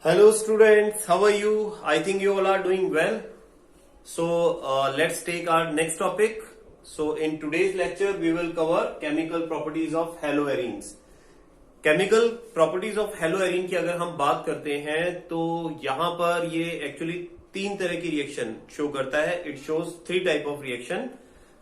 Hello students, how are you? I think you all are doing well. So let's take our next topic. So in today's lecture we will cover chemical properties of haloarenes. Chemical properties of haloarene की अगर हम बात करते हैं तो यहां पर ये एक्चुअली तीन तरह की रिएक्शन शो करता है. It shows three type of reaction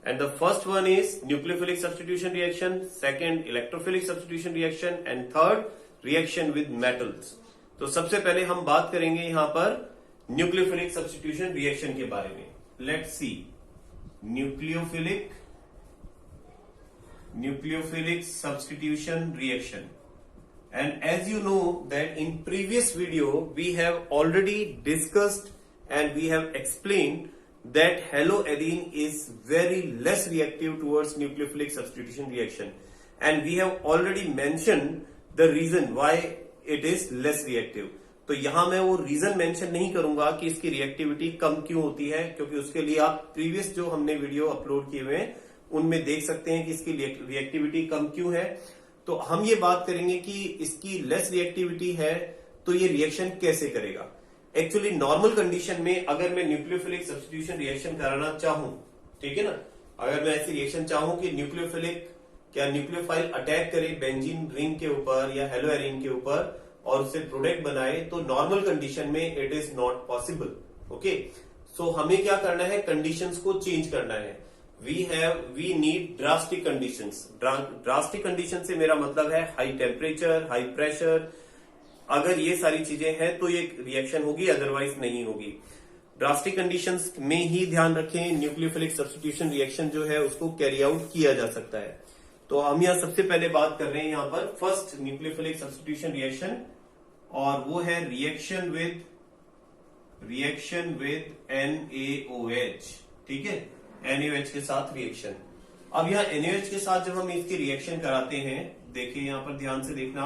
and the first one is nucleophilic substitution reaction, second electrophilic substitution reaction and third reaction with metals. तो सबसे पहले हम बात करेंगे यहां पर न्यूक्लियोफिलिक सब्स्टिट्यूशन रिएक्शन के बारे में. Let's see nucleophilic substitution reaction. And as you know that in previous video we have already discussed and we have explained that haloarene is very less reactive towards nucleophilic substitution reaction, and we have already mentioned the reason why it is less reactive. तो यहां मैं वो reason mention नहीं करूंगा कि इसकी reactivity कम क्यों होती है, क्योंकि उसके लिए आप प्रीवियस जो हमने वीडियो अपलोड किए हुए हैं उनमें देख सकते हैं कि इसकी रिएक्टिविटी कम क्यों है. तो हम ये बात करेंगे कि इसकी लेस रिएक्टिविटी है तो ये रिएक्शन कैसे करेगा. एक्चुअली नॉर्मल कंडीशन में अगर मैं न्यूक्लियोफिलिक सब्स्टिट्यूशन रिएक्शन कराना चाहूं, ठीक है ना, अगर मैं ऐसी रिएक्शन चाहूं कि न्यूक्लियोफाइल अटैक करे बेंजीन रिंग के ऊपर या हेलोएरीन के ऊपर और उससे प्रोडक्ट बनाए, तो नॉर्मल कंडीशन में it is not possible. Okay, so हमें क्या करना है, कंडीशंस को चेंज करना है. we need drastic conditions. drastic condition से मेरा मतलब है हाई टेम्परेचर, हाई प्रेशर. अगर ये सारी चीजें हैं तो ये रिएक्शन होगी, अदरवाइज नहीं होगी. ड्रास्टिक कंडीशंस में ही ध्यान रखें, न्यूक्लियोफिलिक सब्स्टिट्यूशन रिएक्शन जो है उसको कैरी आउट किया जा सकता है. तो हम यहाँ सबसे पहले बात कर रहे हैं यहाँ पर फर्स्ट न्यूक्लियोफिलिक सब्स्टिट्यूशन रिएक्शन, और वो है रिएक्शन विद NaOH. ठीक है, NaOH के साथ रिएक्शन. अब यहाँ NaOH के साथ जब हम इसकी रिएक्शन कराते हैं, देखिए यहाँ पर ध्यान से देखना,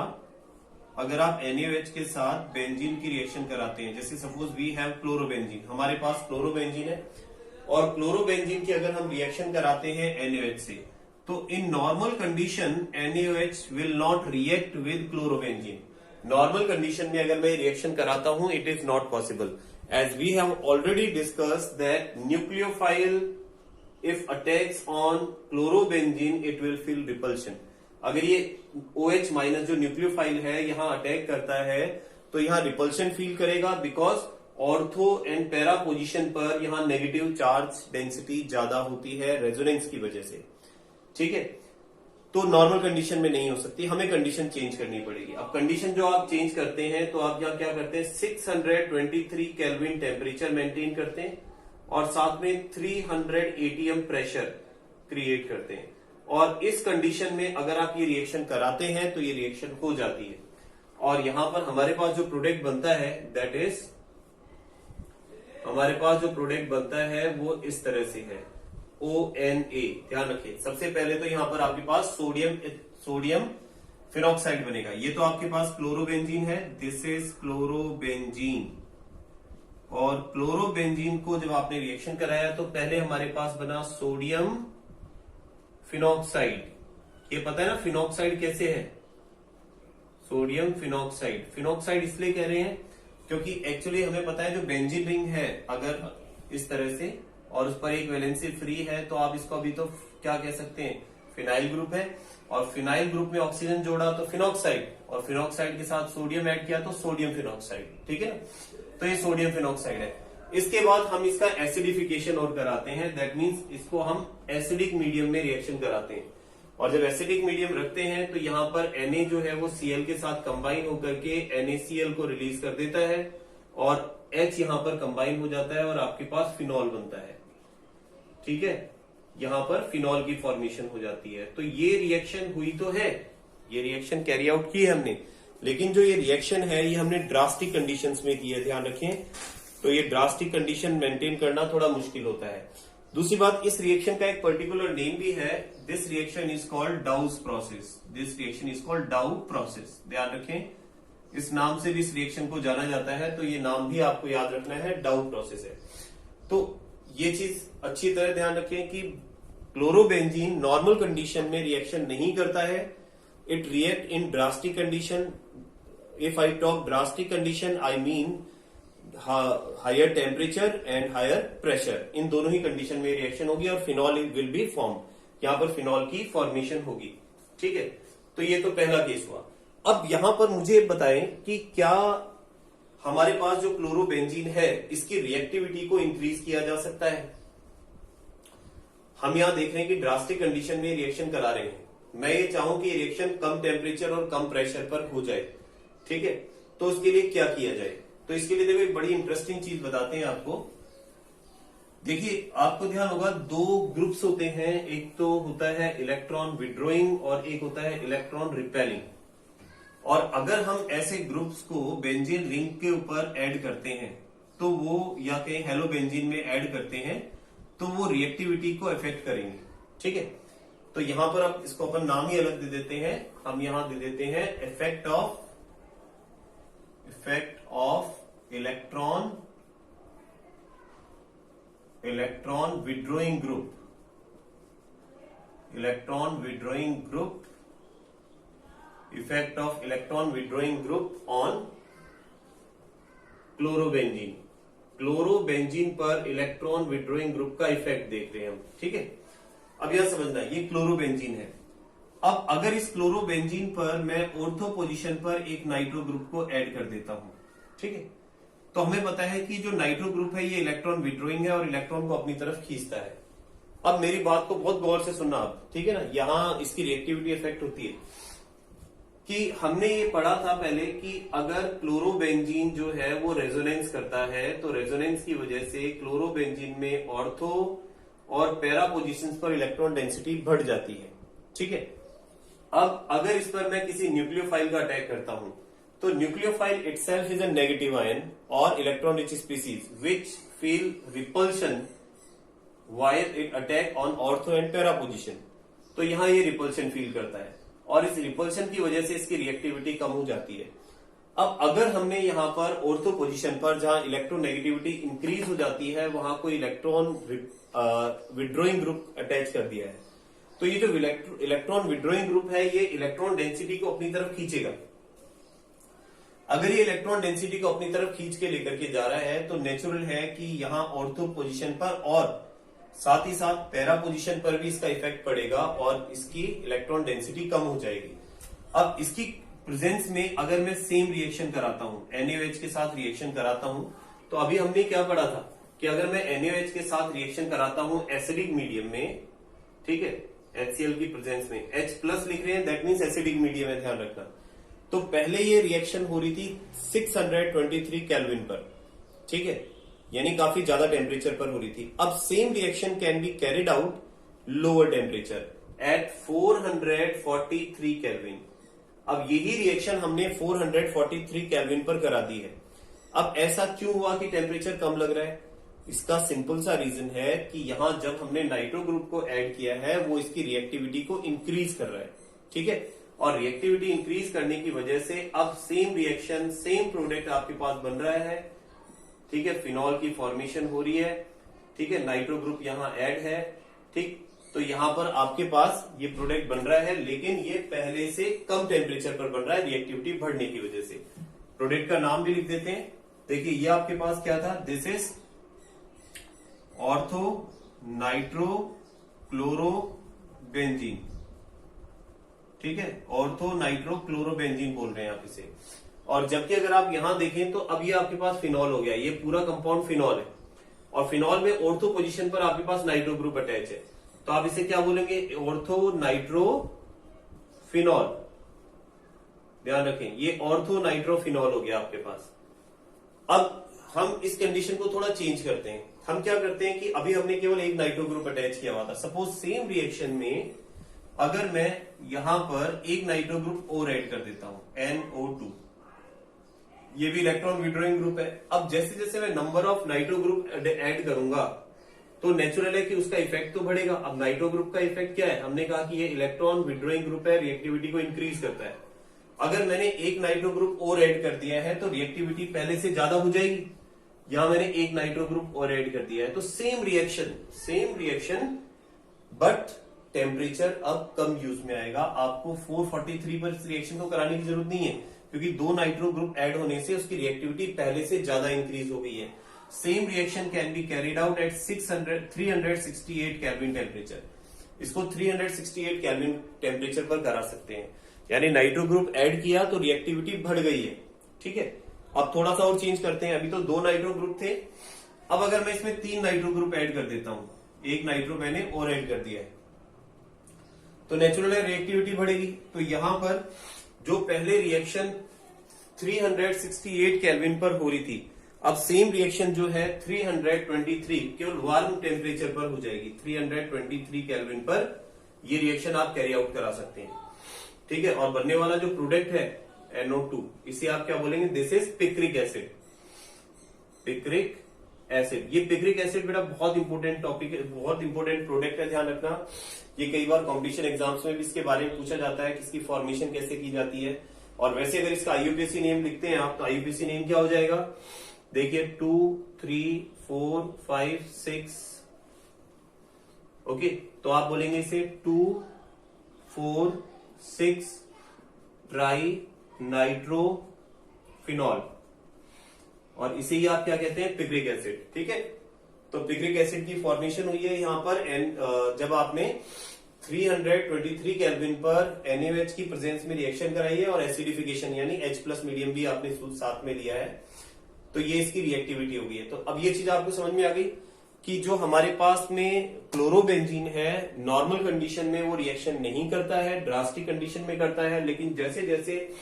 अगर आप NaOH के साथ बेंजीन की रिएक्शन कराते हैं, जैसे सपोज वी हैव क्लोरोबेंजीन, हमारे पास क्लोरोबेंजीन है और क्लोरोबेंजीन की अगर हम रिएक्शन कराते हैं NaOH से, तो in normal condition NaOH will not react with chlorobenzene. Normal condition में अगर मैं रिएक्शन कराता हूं, it is not possible, as we have already discussed that nucleophile if attacks on chlorobenzene it will feel repulsion. अगर ये OH minus जो nucleophile है यहाँ अटैक करता है तो यहाँ रिपल्शन फील करेगा, because ortho and para position पर यहाँ नेगेटिव चार्ज डेंसिटी ज्यादा होती है रेजोनेंस की वजह से. ठीक है, तो नॉर्मल कंडीशन में नहीं हो सकती, हमें कंडीशन चेंज करनी पड़ेगी. अब कंडीशन जो आप चेंज करते हैं तो आप यहाँ क्या करते हैं, 623 केल्विन टेम्परेचर मेंटेन करते हैं और साथ में 300 ATM प्रेशर क्रिएट करते हैं. और इस कंडीशन में अगर आप ये रिएक्शन कराते हैं तो ये रिएक्शन हो जाती है. और यहां पर हमारे पास जो प्रोडक्ट बनता है दैट इज, हमारे पास जो प्रोडक्ट बनता है वो इस तरह से है ONA. ध्यान रखिए, सबसे पहले तो यहां पर आपके पास सोडियम फिनॉक्साइड बनेगा. ये तो आपके पास क्लोरोबेंजीन है, दिस इज क्लोरोबेंजीन. और क्लोरोबेंजीन को जब आपने रिएक्शन कराया तो पहले हमारे पास बना सोडियम फिनॉक्साइड. ये पता है ना फिनॉक्साइड कैसे है, सोडियम फिनॉक्साइड. फिनॉक्साइड इसलिए कह रहे हैं क्योंकि एक्चुअली हमें पता है जो बेंजीन रिंग है अगर इस तरह से और उस पर एक वैलेंसी फ्री है, तो आप इसको अभी तो क्या कह सकते हैं, फिनाइल ग्रुप है. और फिनाइल ग्रुप में ऑक्सीजन जोड़ा तो फिनॉक्साइड, और फिनॉक्साइड के साथ सोडियम ऐड किया तो सोडियम फिनॉक्साइड. ठीक है ना, तो ये सोडियम फिनॉक्साइड है. इसके बाद हम इसका एसिडिफिकेशन और कराते हैं, दैट मीन्स इसको हम एसिडिक मीडियम में रिएक्शन कराते हैं. और जब एसिडिक मीडियम रखते हैं तो यहाँ पर Na जो है वो Cl के साथ कंबाइन होकर के NaCl को रिलीज कर देता है और H यहाँ पर कंबाइन हो जाता है और आपके पास फिनॉल बनता है. ठीक है, यहाँ पर फिनॉल की फॉर्मेशन हो जाती है. तो ये रिएक्शन हुई तो है, ये रिएक्शन कैरी आउट की है हमने, लेकिन जो ये रिएक्शन है ये हमने ड्रास्टिक कंडीशंस में की है. ध्यान रखें, तो ये ड्रास्टिक कंडीशन मेंटेन करना थोड़ा मुश्किल होता है. दूसरी बात, इस रिएक्शन का एक पर्टिकुलर नेम भी है. This reaction is called डाउस process. This reaction is called डाउ प्रोसेस. ध्यान रखें, इस नाम से भी इस रिएक्शन को जाना जाता है, तो ये नाम भी आपको याद रखना है, डाउ प्रोसेस है. तो ये चीज अच्छी तरह ध्यान रखें कि क्लोरोबेंजीन नॉर्मल कंडीशन में रिएक्शन नहीं करता है, it react in drastic condition if I talk drastic condition, I mean higher temperature and higher pressure. इन दोनों ही कंडीशन में रिएक्शन होगी और फिनॉल विल बी फॉर्म. यहां पर फिनॉल की फॉर्मेशन होगी. ठीक है, तो ये तो पहला केस हुआ. अब यहां पर मुझे बताएं कि क्या हमारे पास जो क्लोरोबेंजीन है इसकी रिएक्टिविटी को इंक्रीज किया जा सकता है. हम यहां देख रहे हैं कि ड्रास्टिक कंडीशन में रिएक्शन करा रहे हैं. मैं ये चाहूं कि रिएक्शन कम टेम्परेचर और कम प्रेशर पर हो जाए. ठीक है, तो उसके लिए क्या किया जाए. तो इसके लिए देखो एक बड़ी इंटरेस्टिंग चीज बताते हैं आपको. देखिए, आपको ध्यान होगा दो ग्रुप्स होते हैं. एक तो होता है इलेक्ट्रॉन विड्रोइंग और एक होता है इलेक्ट्रॉन रिपेलिंग. और अगर हम ऐसे ग्रुप्स को बेंजीन रिंग के ऊपर ऐड करते हैं तो वो, या कहीं हेलोबेंजीन में ऐड करते हैं तो वो रिएक्टिविटी को इफेक्ट करेंगे. ठीक है, तो यहां पर अब इसको अपन नाम ही अलग दे देते हैं. हम यहां दे देते हैं effect of electron withdrawing group. Effect of electron withdrawing group on chlorobenzene. Chlorobenzene पर इलेक्ट्रॉन विड्रोइंग ग्रुप का इफेक्ट देख रहे हैं हम. ठीक है, अब यह समझना ये क्लोरोबेंजीन है. अब अगर इस क्लोरोबेंजीन पर मैं ऑर्थो पोजीशन पर एक नाइट्रो ग्रुप को ऐड कर देता हूं. ठीक है, तो हमें पता है कि जो नाइट्रो ग्रुप है ये इलेक्ट्रॉन विड्रोइंग है और इलेक्ट्रॉन को अपनी तरफ खींचता है. अब मेरी बात को बहुत गौर से सुनना आप. ठीक है ना, यहां इसकी रिएक्टिविटी इफेक्ट होती है कि हमने ये पढ़ा था पहले कि अगर क्लोरोबेंजीन जो है वो रेजोनेंस करता है तो रेजोनेंस की वजह से क्लोरोबेंजीन में ऑर्थो और पैरा पोजीशंस पर इलेक्ट्रॉन डेंसिटी बढ़ जाती है. ठीक है, अब अगर इस पर मैं किसी न्यूक्लियोफाइल का अटैक करता हूं तो nucleophile itself is a negative ion और electron rich species which feel repulsion while it attack on ortho and para position. तो यहां ये रिपल्शन फील करता है और इस रिपल्शन की वजह से इसकी रिएक्टिविटी कम हो जाती है. अब अगर हमने यहां पर ऑर्थो पोजीशन पर जहां इलेक्ट्रोनेगेटिविटी इंक्रीज हो जाती है वहां कोई इलेक्ट्रॉन विड्रोइंग ग्रुप अटैच कर दिया है तो ये जो इलेक्ट्रॉन विड्रोइंग ग्रुप है ये इलेक्ट्रॉन डेंसिटी को अपनी तरफ खींचेगा. अगर ये इलेक्ट्रॉन डेंसिटी को अपनी तरफ खींच के लेकर के जा रहा है तो नेचुरल है कि यहां ऑर्थो पोजीशन पर और साथ ही साथ पैरा पोजीशन पर भी इसका इफेक्ट पड़ेगा और इसकी इलेक्ट्रॉन डेंसिटी कम हो जाएगी. अब इसकी प्रेजेंस में अगर मैं सेम रिएक्शन कराता हूं, NaOH के साथ रिएक्शन कराता हूं, तो अभी हमने क्या पढ़ा था कि अगर मैं NaOH के साथ रिएक्शन कराता हूं एसिडिक मीडियम में, ठीक है, HCl की प्रेजेंस में, H प्लस लिख रहे हैं दैट मीन्स एसिडिक मीडियम है, ध्यान रखना. तो पहले ये रिएक्शन हो रही थी 623 केल्विन पर. ठीक है, यानी काफी ज्यादा टेम्परेचर पर हो रही थी. अब same reaction can be carried out lower temperature at 443 kelvin. अब यही रिएक्शन हमने 443 केल्विन पर करा दी है. अब ऐसा क्यों हुआ कि टेम्परेचर कम लग रहा है? इसका सिंपल सा रीजन है कि यहां जब हमने नाइट्रो ग्रुप को ऐड किया है वो इसकी रिएक्टिविटी को इंक्रीज कर रहा है. ठीक है, और रिएक्टिविटी इंक्रीज करने की वजह से अब सेम रिएक्शन, सेम प्रोडक्ट आपके पास बन रहा है. ठीक है, फिनॉल की फॉर्मेशन हो रही है. ठीक है, नाइट्रो ग्रुप यहां ऐड है. ठीक, तो यहां पर आपके पास ये प्रोडक्ट बन रहा है लेकिन ये पहले से कम टेम्परेचर पर बन रहा है रिएक्टिविटी बढ़ने की वजह से. प्रोडक्ट का नाम भी लिख देते हैं. देखिए ये आपके पास क्या था, this is ortho nitro chlorobenzene. ठीक है, ऑर्थो नाइट्रो क्लोरोबेंजीन बोल रहे हैं आप इसे. और जबकि अगर आप यहां देखें तो अब ये आपके पास फिनॉल हो गया. ये पूरा कंपाउंड फिनॉल है और फिनॉल में ऑर्थो पोजीशन पर आपके पास नाइट्रो ग्रुप अटैच है. तो आप इसे क्या बोलेंगे, ऑर्थो नाइट्रो फिनॉल. ध्यान रखें, ये ऑर्थो नाइट्रो फिनॉल हो गया आपके पास. अब हम इस कंडीशन को थोड़ा चेंज करते हैं. हम क्या करते हैं कि अभी हमने केवल एक नाइट्रो ग्रुप अटैच किया हुआ था. सपोज सेम रिएक्शन में अगर मैं यहां पर एक नाइट्रो ग्रुप और ऐड कर देता हूं, NO2, ये भी इलेक्ट्रॉन विड्रोइंग ग्रुप है. अब जैसे जैसे मैं number of nitro group add करूंगा तो नेचुरल है कि उसका इफेक्ट तो बढ़ेगा. अब नाइट्रो ग्रुप का इफेक्ट क्या है, हमने कहा कि ये इलेक्ट्रॉन विड्रोइंग ग्रुप है, रिएक्टिविटी को इंक्रीज करता है. अगर मैंने एक नाइट्रो ग्रुप और ऐड कर दिया है तो रिएक्टिविटी पहले से ज्यादा हो जाएगी. यहां मैंने एक नाइट्रो ग्रुप और ऐड कर दिया है तो सेम रिएक्शन बट टेम्परेचर अब कम यूज में आएगा. आपको 443 पर इस रिएक्शन को कराने की जरूरत नहीं है. क्योंकि 2 नाइट्रो ग्रुप ऐड होने से उसकी रिएक्टिविटी पहले से ज्यादा इंक्रीज हो गई है। Same reaction can be carried out at 368 kelvin temperature. इसको 368 केल्विन टेम्परेचर पर करा सकते हैं, यानी नाइट्रो ग्रुप ऐड किया तो रिएक्टिविटी बढ़ गई है। ठीक है, अब थोड़ा सा और चेंज करते हैं। अभी तो 2 नाइट्रो ग्रुप थे, अब अगर मैं इसमें 3 नाइट्रो ग्रुप ऐड कर देता हूं, एक नाइट्रो मैंने और ऐड कर दिया है, तो नेचुरल रिएक्टिविटी बढ़ेगी। तो यहां पर जो पहले रिएक्शन 368 केल्विन पर हो रही थी, अब सेम रिएक्शन जो है 323 केवल वार्म टेम्परेचर पर हो जाएगी। 323 केल्विन पर ये रिएक्शन आप कैरी आउट करा सकते हैं। ठीक है, और बनने वाला जो प्रोडक्ट है NO2, इसे आप क्या बोलेंगे? This is picric acid. Picric acid, ये पिक्रिक एसिड बेटा बहुत इंपॉर्टेंट टॉपिक है, बहुत इंपॉर्टेंट प्रोडक्ट है, ध्यान रखना। ये कई बार कॉम्पिटिशन एग्जाम्स में भी इसके बारे में पूछा जाता है कि इसकी फॉर्मेशन कैसे की जाती है। और वैसे अगर इसका IUPAC नेम लिखते हैं आप, तो IUPAC नेम क्या हो जाएगा? देखिए 2, 3, 4, 5, 6। ओके, तो आप बोलेंगे इसे 2, 4, 6 ट्राई नाइट्रोफिनॉल, और इसे ही आप क्या कहते हैं? Picric acid. ठीक है, तो पिक्रिक एसिड की फॉर्मेशन हुई है यहां पर जब आपने 323 केल्विन पर NaOH की प्रेजेंस में रिएक्शन कराई है और एसिडिफिकेशन यानी H+ मीडियम भी आपने साथ में लिया है, तो ये इसकी रिएक्टिविटी हो गई है। तो अब ये चीज आपको समझ में आ गई कि जो हमारे पास में क्लोरोबेंजीन है, नॉर्मल कंडीशन में वो रिएक्शन नहीं करता है, ड्रास्टिक कंडीशन में करता है। लेकिन जैसे जैसे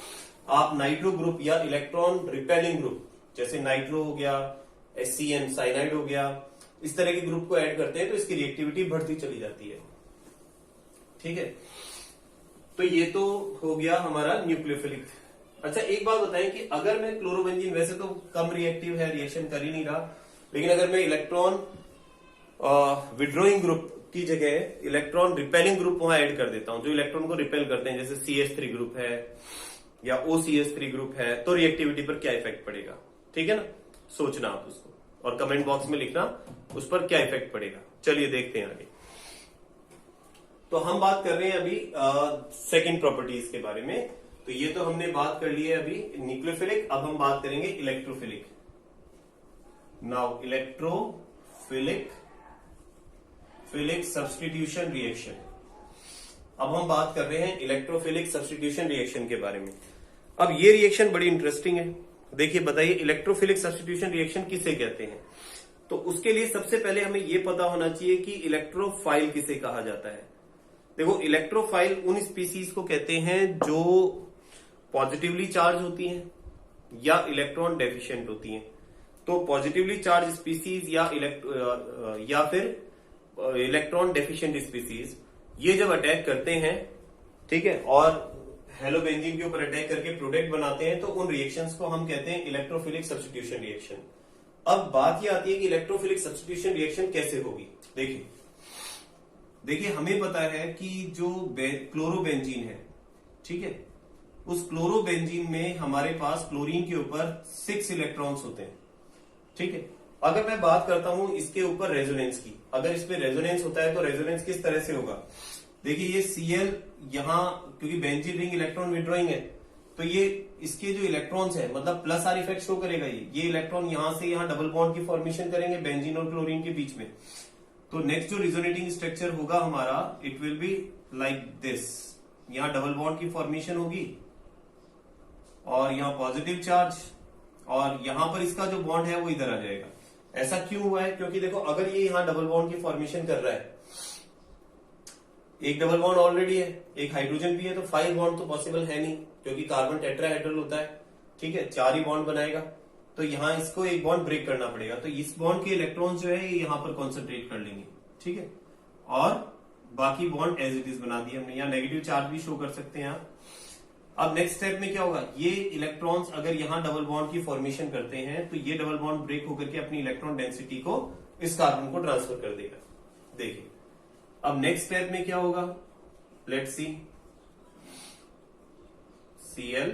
आप नाइट्रो ग्रुप या इलेक्ट्रॉन रिपेलिंग ग्रुप, जैसे नाइट्रो हो गया, HCN साइनाइड हो गया, इस तरह के ग्रुप को ऐड करते हैं तो इसकी रिएक्टिविटी बढ़ती चली जाती है। ठीक है, तो ये तो हो गया हमारा न्यूक्लियोफिलिक। अच्छा, एक बात बताएं कि अगर मैं क्लोरोबेंजीन, वैसे तो कम रिएक्टिव है, रिएक्शन कर ही नहीं रहा, लेकिन अगर मैं इलेक्ट्रॉन विड्रॉइंग ग्रुप की जगह इलेक्ट्रॉन रिपेलिंग ग्रुप वहां ऐड कर देता हूं, जो इलेक्ट्रॉन को रिपेल करते हैं, जैसे CH3 ग्रुप है या OCH3 ग्रुप है, तो रिएक्टिविटी पर क्या इफेक्ट पड़ेगा? ठीक है ना, सोचना आप उसको और कमेंट बॉक्स में लिखना उस पर क्या इफेक्ट पड़ेगा। चलिए देखते हैं आगे। तो हम बात कर रहे हैं अभी सेकंड प्रॉपर्टीज के बारे में। तो ये तो हमने बात कर ली है अभी न्यूक्लियोफिलिक, अब हम बात करेंगे electrophilic. Now electrophilic substitution reaction. अब हम बात कर रहे हैं इलेक्ट्रोफिलिक सब्स्टिट्यूशन रिएक्शन के बारे में। अब ये रिएक्शन बड़ी इंटरेस्टिंग है। देखिए, बताइए इलेक्ट्रोफिलिक सब्स्टिट्यूशन रिएक्शन किसे कहते हैं? तो उसके लिए सबसे पहले हमें यह पता होना चाहिए कि इलेक्ट्रोफाइल किसे कहा जाता है। देखो, इलेक्ट्रोफाइल उन स्पीसीज को कहते हैं जो पॉजिटिवली चार्ज होती हैं या इलेक्ट्रॉन डेफिशिएंट होती हैं। तो पॉजिटिवली चार्ज स्पीसीज या फिर इलेक्ट्रॉन डेफिशिएंट स्पीसीज, ये जब अटैक करते हैं, ठीक है, और हेलोबेंजीन के ऊपर अटैक करके प्रोडक्ट बनाते हैं, तो उन रिएक्शंस को हम कहते हैं इलेक्ट्रोफिलिक सब्स्टिट्यूशन रिएक्शन। अब बात यह आती है कि इलेक्ट्रोफिलिक सब्स्टिट्यूशन रिएक्शन कैसे होगी। देखिए हमें पता है कि जो क्लोरोबेंजीन है, ठीक है, उस क्लोरोबेंजीन में हमारे पास क्लोरीन के ऊपर 6 इलेक्ट्रॉन्स होते हैं। ठीक है, अगर मैं बात करता हूं इसके ऊपर रेजोनेंस की, अगर इस पे रेजोनेंस होता है तो रेजोनेंस किस तरह से होगा? देखिए, ये Cl यहां, क्योंकि बेंजीन रिंग इलेक्ट्रॉन विड्रॉइंग है, तो ये इसके जो इलेक्ट्रॉन्स है, मतलब प्लस आर इफेक्ट शो करेगा। ये इलेक्ट्रॉन यहां से यहां डबल बॉन्ड की फॉर्मेशन करेंगे बेंजीन और क्लोरीन के बीच में। तो नेक्स्ट जो रिजोनेटिंग स्ट्रक्चर होगा हमारा, it will be like this. यहां डबल बॉन्ड की फॉर्मेशन होगी और यहां पॉजिटिव चार्ज, और यहां पर इसका जो बॉन्ड है वो इधर आ जाएगा। ऐसा क्यों हुआ है? क्योंकि देखो, अगर ये यहां डबल बॉन्ड की फॉर्मेशन कर रहा है, एक डबल बॉन्ड ऑलरेडी है, एक हाइड्रोजन भी है, तो 5 बॉन्ड तो पॉसिबल है नहीं, क्योंकि कार्बन टेट्राहेड्रल होता है। ठीक है, 4 ही बॉन्ड बनाएगा, तो यहां इसको एक बॉन्ड ब्रेक करना पड़ेगा। तो इस बॉन्ड के इलेक्ट्रॉन जो है ये यहां पर कॉन्सेंट्रेट कर लेंगे। ठीक है, और बाकी बॉन्ड एज इट इज बना दिए हमने। यहाँ नेगेटिव चार्ज भी शो कर सकते हैं आप। अब नेक्स्ट स्टेप में क्या होगा? ये इलेक्ट्रॉन्स अगर यहां डबल बॉन्ड की फॉर्मेशन करते हैं, तो ये डबल बॉन्ड ब्रेक होकर के अपनी इलेक्ट्रॉन डेंसिटी को इस कार्बन को ट्रांसफर कर देगा। देखिए, अब नेक्स्ट स्टेप में क्या होगा? Let's see, Cl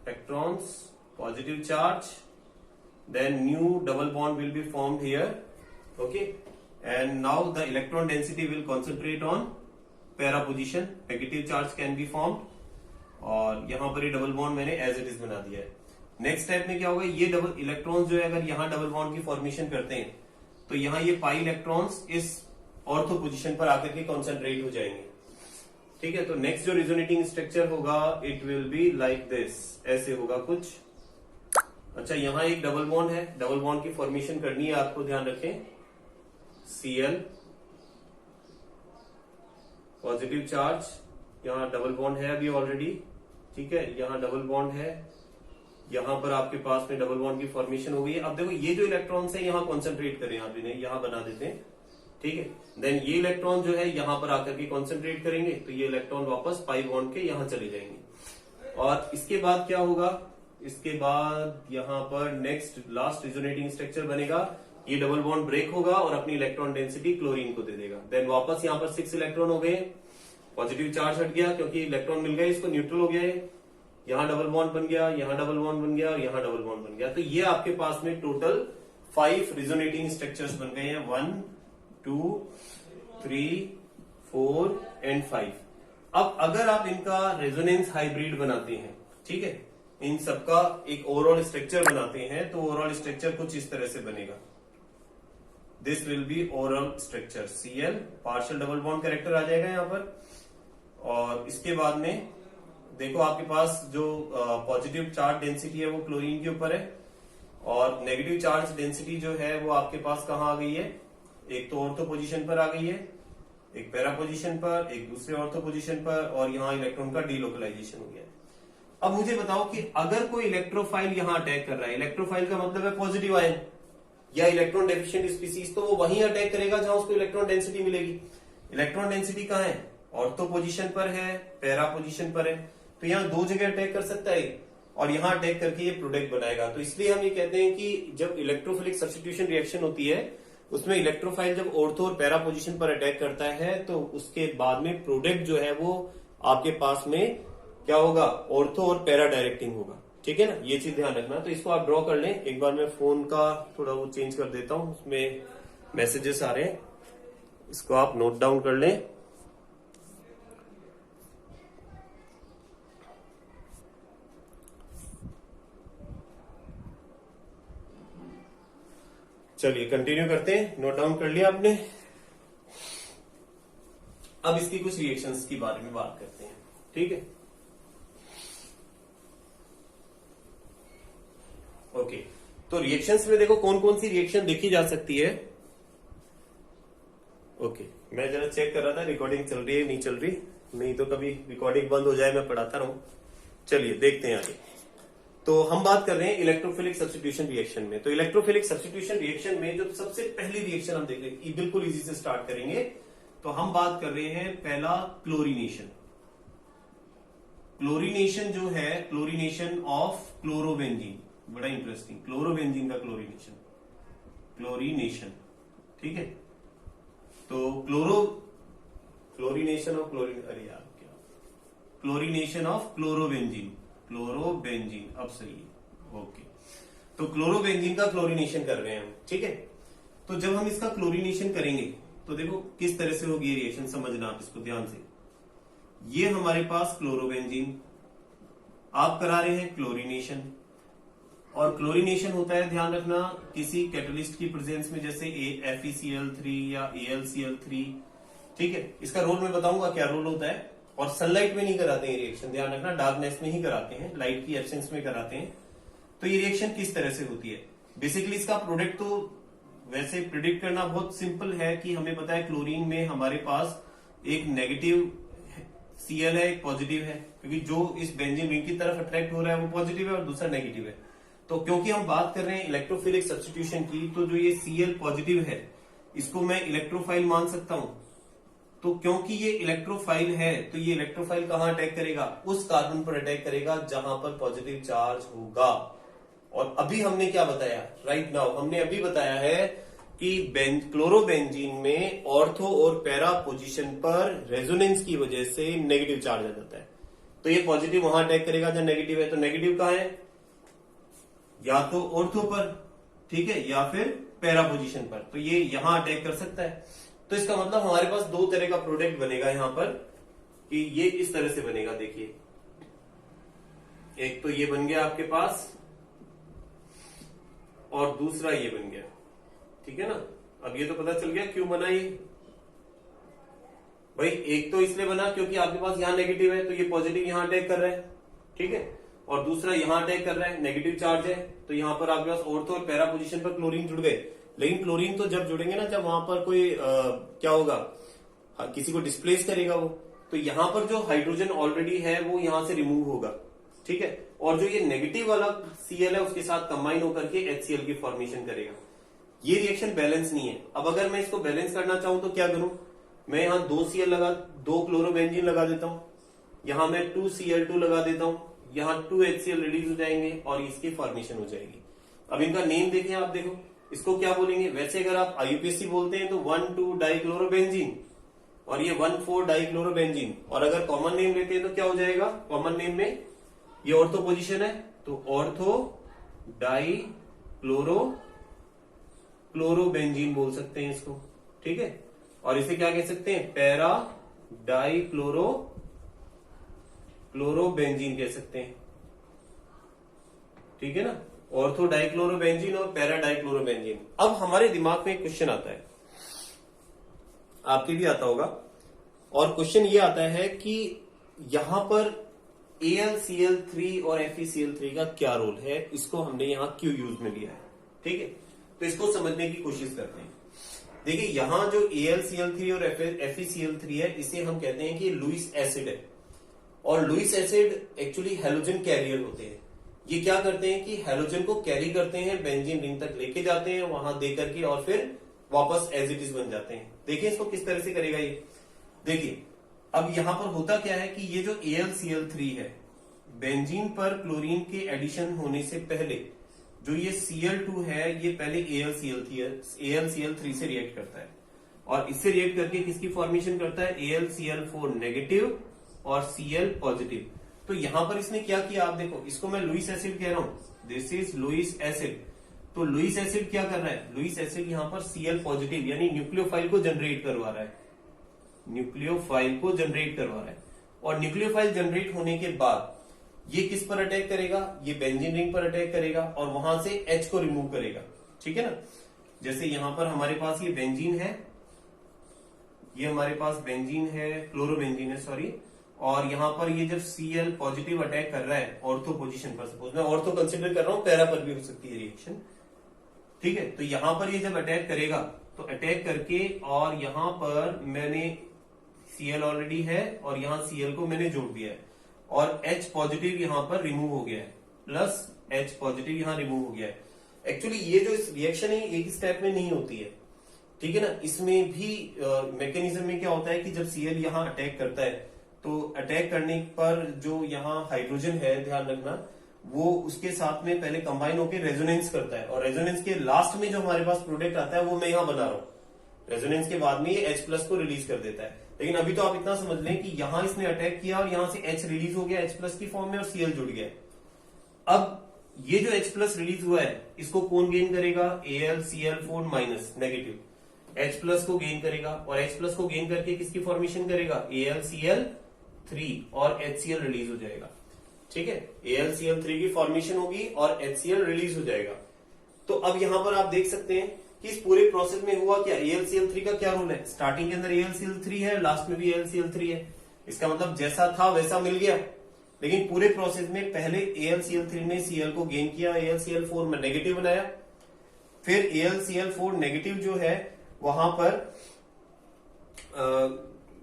electrons, positive charge, then new double bond will be formed here, okay, and now the electron density will concentrate on para position, negative charge can be formed, और यहाँ पर ये double bond मैंने as it is बना दिया है। Next step में क्या होगा, ये डबल इलेक्ट्रॉन्स जो है अगर यहाँ डबल बॉन्ड की फॉर्मेशन करते हैं तो यहाँ ये पाई इलेक्ट्रॉन्स इस ऑर्थो पोजीशन पर आकर के कॉन्सेंट्रेट हो जाएंगे। ठीक है, तो नेक्स्ट जो रिजोनेटिंग स्ट्रक्चर होगा it will be like this, ऐसे होगा कुछ। अच्छा, यहाँ एक डबल बॉन्ड है, डबल बॉन्ड की फॉर्मेशन करनी है आपको, ध्यान रखें। Cl पॉजिटिव चार्ज, यहाँ डबल बॉन्ड है अभी ऑलरेडी। ठीक है, यहाँ डबल बॉन्ड है, यहाँ पर आपके पास में डबल बॉन्ड की फॉर्मेशन हो गई है। अब देखो ये जो इलेक्ट्रॉन्स है यहाँ कॉन्सेंट्रेट करें, आप इन्हें यहाँ बना देते हैं। ठीक है, देन ये इलेक्ट्रॉन जो है यहाँ पर आकर के कॉन्सेंट्रेट करेंगे तो ये इलेक्ट्रॉन वापस पाई बॉन्ड के यहाँ चले जाएंगे। और इसके बाद क्या होगा, इसके बाद यहाँ पर नेक्स्ट लास्ट रिजोनेटिंग स्ट्रक्चर बनेगा, ये डबल बॉन्ड ब्रेक होगा और अपनी इलेक्ट्रॉन डेंसिटी क्लोरीन को दे देगा। देन वापस यहाँ पर 6 इलेक्ट्रॉन हो गए, पॉजिटिव चार्ज हट गया क्योंकि इलेक्ट्रॉन मिल गया, इसको न्यूट्रल हो गया है। यहाँ डबल बॉन्ड बन गया, यहाँ डबल बॉन्ड बन गया और यहाँ डबल बॉन्ड बन गया। तो ये आपके पास में टोटल 5 रिजोनेटिंग स्ट्रक्चर्स बन गए हैं, 1 2 3 4 एंड 5। अब अगर आप इनका रेजोनेंस हाइब्रिड बनाते हैं, ठीक है, इन सबका एक ओवरऑल स्ट्रक्चर बनाते हैं तो ओवरऑल स्ट्रक्चर कुछ इस तरह से बनेगा। This will be overall structure, Cl partial double bond character आ जाएगा यहाँ पर। और इसके बाद में देखो आपके पास जो पॉजिटिव चार्ज डेंसिटी है वो क्लोरीन के ऊपर है और नेगेटिव चार्ज डेंसिटी जो है वो आपके पास कहाँ आ गई है, एक तो ऑर्थो पोजीशन पर आ गई है, एक पैरा पोजीशन पर, एक दूसरे ऑर्थो पोजीशन पर, और यहाँ इलेक्ट्रॉन का डीलोकलाइजेशन हो गया है। अब मुझे बताओ कि अगर कोई इलेक्ट्रोफाइल यहाँ अटैक कर रहा है, इलेक्ट्रोफाइल का मतलब है पॉजिटिव आयन या इलेक्ट्रॉन डेफिशिएंट स्पीसीज, तो वो वहीं अटैक करेगा जहां उसको इलेक्ट्रॉन डेंसिटी मिलेगी। इलेक्ट्रॉन डेंसिटी कहाँ है, ऑर्थो पोजीशन पर है, पैरा पोजीशन पर है, तो यहाँ 2 जगह अटैक कर सकता है और यहाँ अटैक करके ये प्रोडक्ट बनाएगा। तो इसलिए हम ये कहते हैं कि जब इलेक्ट्रोफिलिक सब्स्टिट्यूशन रिएक्शन होती है उसमें इलेक्ट्रोफाइल जब ऑर्थो और पैरा पोजीशन पर अटैक करता है तो उसके बाद में प्रोडक्ट जो है वो आपके पास में क्या होगा, ऑर्थो और पैरा डायरेक्टिंग होगा। ठीक है ना, ये चीज ध्यान रखना। तो इसको आप ड्रॉ कर लें। एक बार मैं फोन का थोड़ा वो चेंज कर देता हूं, उसमें मैसेजेस आ रहे हैं, इसको आप नोट डाउन कर लें। चलिए कंटिन्यू करते हैं, नोट डाउन कर लिया आपने। अब इसकी कुछ रिएक्शंस की बारे में बात करते हैं। ठीक है, ओके, तो रिएक्शंस में देखो कौन कौन सी रिएक्शन देखी जा सकती है। ओके, मैं जरा चेक कर रहा था रिकॉर्डिंग चल रही है नहीं चल रही, नहीं तो कभी रिकॉर्डिंग बंद हो जाए, मैं पढ़ाता रहूं। चलिए देखते हैं आगे। तो हम बात कर रहे हैं इलेक्ट्रोफिलिक सब्स्टिट्यूशन रिएक्शन में। तो इलेक्ट्रोफिलिक सब्स्टिट्यूशन रिएक्शन में जो सबसे पहली रिएक्शन हम देख रहे हैं, बिल्कुल इजी से स्टार्ट करेंगे। तो हम बात कर रहे हैं पहला क्लोरीनेशन। क्लोरीनेशन जो है, क्लोरीनेशन ऑफ क्लोरोबेंजीन, बड़ा इंटरेस्टिंग, क्लोरोबेंजीन का क्लोरीनेशन, क्लोरीनेशन। ठीक है, तो क्लोरीनेशन ऑफ अरे यार क्या, क्लोरीनेशन ऑफ क्लोरोबेंजीन, क्लोरोबेंजीन, अब सही है। ओके, तो क्लोरोबेंजीन का क्लोरीनेशन कर रहे हैं हम। ठीक है, तो जब हम इसका क्लोरीनेशन करेंगे तो देखो किस तरह से होगी रिएक्शन, समझना आप इसको ध्यान से। ये हमारे पास क्लोरोबेंजीन, आप करा रहे हैं क्लोरीनेशन, और क्लोरीनेशन होता है, ध्यान रखना, किसी कैटलिस्ट की प्रेजेंस में, जैसे FeCl3 या AlCl3। ठीक है, इसका रोल मैं बताऊंगा क्या रोल होता है। और सनलाइट में नहीं कराते हैं रिएक्शन, ध्यान रखना, डार्कनेस में ही कराते हैं, लाइट की एब्सेंस में कराते हैं। तो ये रिएक्शन किस तरह से होती है, बेसिकली इसका प्रोडक्ट तो वैसे प्रिडिक्ट करना बहुत सिंपल है कि हमें पता है क्लोरीन में हमारे पास एक नेगेटिव Cl है, एक पॉजिटिव है, क्योंकि जो इस बेंजीन रिंग की तरफ अट्रैक्ट हो रहा है वो पॉजिटिव है और दूसरा नेगेटिव है। तो क्योंकि हम बात कर रहे हैं इलेक्ट्रोफिलिक सब्स्टिट्यूशन की, तो जो ये Cl पॉजिटिव है इसको मैं इलेक्ट्रोफाइल मान सकता हूं। तो क्योंकि ये इलेक्ट्रोफाइल है तो ये इलेक्ट्रोफाइल कहां अटैक करेगा, उस कार्बन पर अटैक करेगा जहां पर पॉजिटिव चार्ज होगा। और अभी हमने क्या बताया, राइट नाउ हमने अभी बताया है कि क्लोरोबेंजीन में ऑर्थो और पैरा पोजीशन पर रेजोनेंस की वजह से नेगेटिव चार्ज आ जाता है। तो ये पॉजिटिव वहां अटैक करेगा जहां नेगेटिव है। तो नेगेटिव कहां है, या तो ऑर्थो पर, ठीक है, या फिर पैरा पोजीशन पर, तो ये यहां अटैक कर सकता है। तो इसका मतलब हमारे पास 2 तरह का प्रोडक्ट बनेगा यहां पर, कि ये इस तरह से बनेगा। देखिए एक तो ये बन गया आपके पास और दूसरा ये बन गया, ठीक है ना। अब ये तो पता चल गया क्यों बना ये भाई। एक तो इसलिए बना क्योंकि आपके पास यहां नेगेटिव है तो ये पॉजिटिव यहां अटैक कर रहा है, ठीक है। और दूसरा यहां अटैक कर रहा है, नेगेटिव चार्ज है, तो यहां पर आपके पास ऑर्थो और पैरा पोजीशन पर क्लोरीन जुड़ गए। लेकिन क्लोरीन तो जब जुड़ेंगे ना, जब वहां पर कोई क्या होगा, किसी को डिस्प्लेस करेगा वो, तो यहां पर जो हाइड्रोजन ऑलरेडी है वो यहां से रिमूव होगा, ठीक है। और जो ये नेगेटिव वाला Cl है उसके साथ कंबाइन होकर के HCl की फॉर्मेशन करेगा। ये रिएक्शन बैलेंस नहीं है। अब अगर मैं इसको बैलेंस करना चाहूं तो क्या करूं, मैं यहां 2 क्लोरोबेंजीन लगा देता हूं, यहां मैं 2Cl2 लगा देता हूं, यहां 2HCl रिलीज हो जाएंगे और इसकी फॉर्मेशन हो जाएगी। अब इनका नेम देखें आप, देखो इसको क्या बोलेंगे। वैसे अगर आप IUPAC बोलते हैं तो 1,2 डाइक्लोरोबेंजीन और ये 1,4 डाइक्लोरोबेंजीन। और अगर कॉमन नेम लेते हैं तो क्या हो जाएगा, कॉमन नेम में ये ऑर्थो पोजीशन है तो ऑर्थो डाई क्लोरोबेंजीन बोल सकते हैं इसको, ठीक है। और इसे क्या कह सकते हैं, पैरा डाई क्लोरोबेंजीन कह सकते हैं, ठीक है ना। ऑर्थो डाइक्लोरोबेंजीन और पैरा डाइक्लोरोबेंजीन। अब हमारे दिमाग में एक क्वेश्चन आता है, आपके भी आता होगा, और क्वेश्चन ये आता है कि यहां पर AlCl3 और FeCl3 का क्या रोल है। इसको हमने यहां क्यों यूज में लिया है, ठीक है। तो इसको समझने की कोशिश करते हैं। देखिए यहां जो AlCl3 और FeCl3 है, इसे हम कहते हैं कि लुईस एसिड है। और Lewis acid actually halogen carrier होते हैं। ये क्या करते हैं कि हैलोजन को कैरी करते हैं, बेंजीन रिंग तक लेके जाते हैं, वहां दे करके और फिर वापस एज इट इज बन जाते हैं। देखिए इसको किस तरह से करेगा ये। देखिए अब यहां पर होता क्या है कि ये जो AlCl3 है, बेंजीन पर क्लोरीन के एडिशन होने से पहले जो ये Cl2 है, ये पहले AlCl3 से रिएक्ट करता है और इससे रिएक्ट करके किसकी फॉर्मेशन करता है, AlCl4 नेगेटिव और Cl पॉजिटिव। तो यहां पर इसने क्या किया, आप देखो, इसको मैं लुईस एसिड कह रहा हूं, दिस इज लुईस एसिड। तो लुईस एसिड क्या कर रहा है, लुईस एसिड यहां पर Cl पॉजिटिव यानी न्यूक्लियोफाइल को जनरेट करवा रहा है, न्यूक्लियोफाइल को जनरेट करवा रहा है। और न्यूक्लियोफाइल जनरेट होने के बाद ये किस पर अटैक करेगा, ये बेंजीन रिंग पर अटैक करेगा और वहां से H को रिमूव करेगा, ठीक है ना। जैसे यहां पर हमारे पास ये बेंजीन है, ये हमारे पास बेंजीन है, क्लोरोबेंजीन है सॉरी। और यहां पर ये जब Cl पॉजिटिव अटैक कर रहा है ऑर्थो पोजीशन पर, सपोज मैं ऑर्थो कंसिडर कर रहा हूं, पैरा पर भी हो सकती है रिएक्शन, ठीक है। तो यहां पर ये जब अटैक करेगा तो अटैक करके, और यहां पर मैंने Cl ऑलरेडी है और यहां Cl को मैंने जोड़ दिया है और H पॉजिटिव यहां पर रिमूव हो गया है, प्लस H पॉजिटिव यहां रिमूव हो गया है। एक्चुअली ये जो रिएक्शन है एक स्टेप में नहीं होती है, ठीक है ना। इसमें भी मैकेनिज्म में क्या होता है कि जब Cl यहां अटैक करता है तो अटैक करने पर जो यहाँ हाइड्रोजन है, ध्यान रखना, वो उसके साथ में पहले कंबाइन होकर रेजोनेंस करता है और रेजोनेंस के लास्ट में जो हमारे पास प्रोडक्ट आता है वो मैं यहाँ बना रहा हूँ। रेजोनेंस के बाद में ये H+ को रिलीज कर देता है। लेकिन अभी तो आप इतना समझ लें कि यहां इसने अटैक किया और यहां से H रिलीज हो गया H+ की फॉर्म में और Cl जुड़ गया। अब ये जो H+ रिलीज हुआ है इसको कौन गेन करेगा, AlCl4 माइनस नेगेटिव H+ को गेन करेगा और H+ को गेन करके किसकी फॉर्मेशन करेगा, AlCl3 और HCl रिलीज हो जाएगा, ठीक है। AlCl3 की फॉर्मेशन होगी और HCl रिलीज हो जाएगा। तो अब यहां पर आप देख सकते हैं कि इस पूरे प्रोसेस में हुआ क्या, AlCl3 का क्या रोल है। स्टार्टिंग के अंदर AlCl3 है, लास्ट में भी AlCl3 है, इसका मतलब जैसा था वैसा मिल गया। लेकिन पूरे प्रोसेस में पहले AlCl3 ने Cl को गेन किया, AlCl4 में नेगेटिव बनाया, फिर AlCl4 नेगेटिव जो है वहां पर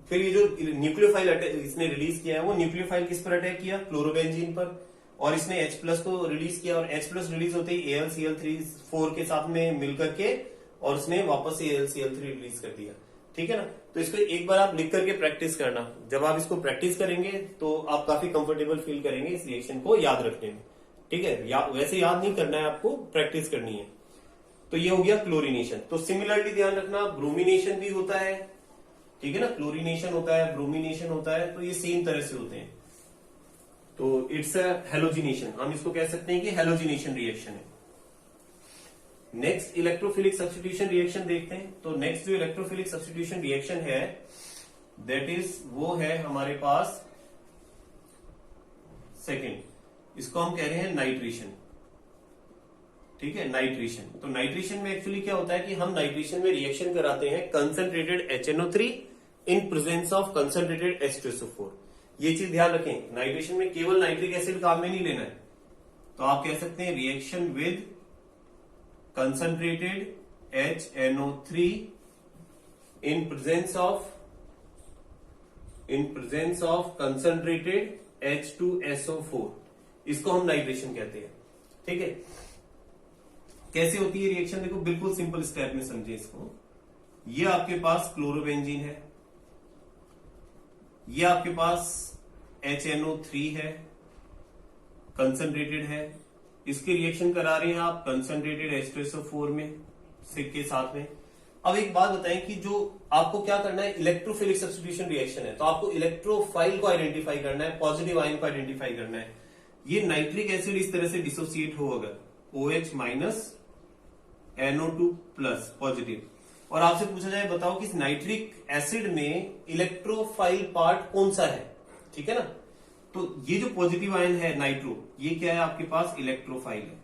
फिर ये जो न्यूक्लियोफाइल इसने रिलीज किया है वो न्यूक्लियोफाइल किस पर अटैक किया, क्लोरोबेंजीन पर, और इसने H+ को रिलीज किया और H+ रिलीज होते ही AlCl4 के साथ में मिलकर के और उसने वापस से AlCl3 रिलीज कर दिया, ठीक है ना। तो इसको एक बार आप लिख करके प्रैक्टिस करना। जब आप इसको प्रैक्टिस करेंगे तो आप काफी कंफर्टेबल फील करेंगे इस रिएक्शन को याद रखने में, ठीक है। वैसे याद नहीं करना है आपको, प्रैक्टिस करनी है। तो ये हो गया क्लोरीनेशन। तो सिमिलरली ध्यान रखना ब्रोमिनेशन भी होता है, ठीक है ना। क्लोरीनेशन होता है, ब्रोमिनेशन होता है, तो ये सेम तरह से होते हैं। तो इट्स अ हेलोजिनेशन, हम इसको कह सकते हैं कि हेलोजिनेशन रिएक्शन है। नेक्स्ट इलेक्ट्रोफिलिक सब्स्टिट्यूशन रिएक्शन देखते हैं। तो नेक्स्ट जो इलेक्ट्रोफिलिक सब्स्टिट्यूशन रिएक्शन है दैट इज वो है हमारे पास सेकेंड, इसको हम कह रहे हैं नाइट्रेशन। ठीक है, नाइट्रेशन। तो नाइट्रेशन में एक्चुअली क्या होता है कि हम नाइट्रेशन में रिएक्शन कराते हैं concentrated HNO3 in presence of concentrated H2SO4। ये चीज ध्यान रखें, नाइट्रेशन में केवल नाइट्रिक एसिड काम में नहीं लेना है। तो आप कह सकते हैं reaction with concentrated HNO3 in presence of concentrated H2SO4, इसको हम नाइट्रेशन कहते हैं। ठीक है, कैसे होती है रिएक्शन, देखो बिल्कुल सिंपल स्टेप में समझे इसको। ये आपके पास क्लोरोबेंजीन है, ये आपके पास HNO3 है, कंसंट्रेटेड है, इसकी रिएक्शन करा रहे हैं आप कंसंट्रेटेड H2SO4 में के साथ में। अब एक बात बताएं कि जो आपको क्या करना है, इलेक्ट्रोफिलिक सब्स्टिट्यूशन रिएक्शन है, तो आपको इलेक्ट्रोफाइल को आइडेंटिफाई करना है, पॉजिटिव आयन को आइडेंटिफाई करना है। ये नाइट्रिक एसिड इस तरह से डिसोसिएट हो अगर OH minus NO2 plus positive, और आपसे पूछा जाए बताओ कि इस नाइट्रिक एसिड में इलेक्ट्रोफाइल पार्ट कौन सा है, ठीक है ना। तो ये जो पॉजिटिव आयन है नाइट्रो, ये क्या है आपके पास, इलेक्ट्रोफाइल है।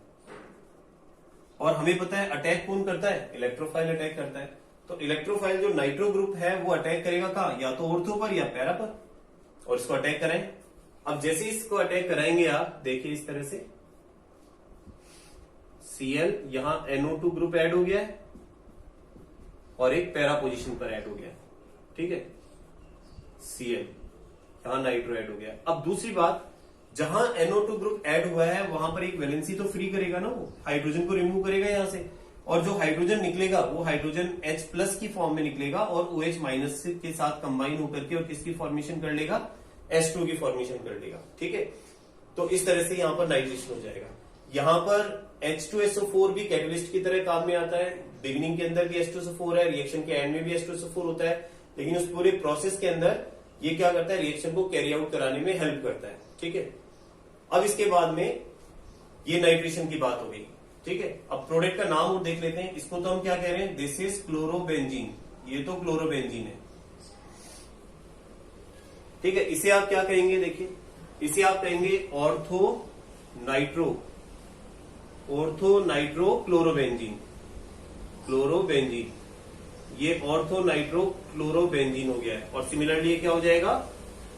और हमें पता है अटैक कौन करता है, इलेक्ट्रोफाइल अटैक करता है। तो इलेक्ट्रोफाइल जो नाइट्रो ग्रुप है वो अटैक करेगा कहां, या तो ऑर्थो पर या पैरा पर, और इसको अटैक कराएं। अब जैसे इसको अटैक कराएंगे आप देखिए इस तरह से Cl, यहां NO2 ग्रुप ऐड हो गया है और एक पैरा पोजीशन पर ऐड हो गया है। ठीक है, Cl, यहां नाइट्रो ऐड हो गया है। अब दूसरी बात, जहां NO2 ग्रुप ऐड हुआ है वहां पर एक वैलेंसी तो फ्री करेगा ना, वो हाइड्रोजन को रिमूव करेगा यहां से, और जो हाइड्रोजन निकलेगा वो हाइड्रोजन H प्लस की फॉर्म में निकलेगा और OH माइनस के साथ कंबाइन होकर के और किसकी फॉर्मेशन कर लेगा, H2 की फॉर्मेशन कर लेगा। ठीक है, तो इस तरह से यहां पर नाइट्रेशन हो जाएगा। यहां पर H2SO4 भी कैटलिस्ट की तरह काम में आता है। बिगिनिंग के अंदर भी H2SO4 है, रिएक्शन के एंड में भी H2SO4 होता है, लेकिन उस पूरे प्रोसेस के अंदर ये क्या करता है, रिएक्शन को कैरी आउट कराने में हेल्प करता है। ठीक है, अब इसके बाद में ये नाइट्रेशन की बात हो गई। ठीक है, अब प्रोडक्ट का नाम और देख लेते हैं। इसको तो हम क्या कह रहे हैं, दिस इज क्लोरोबेंजीन, ये तो क्लोरोबेंजीन है। ठीक है, इसे आप क्या कहेंगे, देखिए इसे आप कहेंगे ऑर्थो नाइट्रो क्लोरोबेंजीन, क्लोरोबेंजीन, ये ऑर्थो नाइट्रो क्लोरोबेंजीन हो गया है। और सिमिलरली ये क्या हो जाएगा,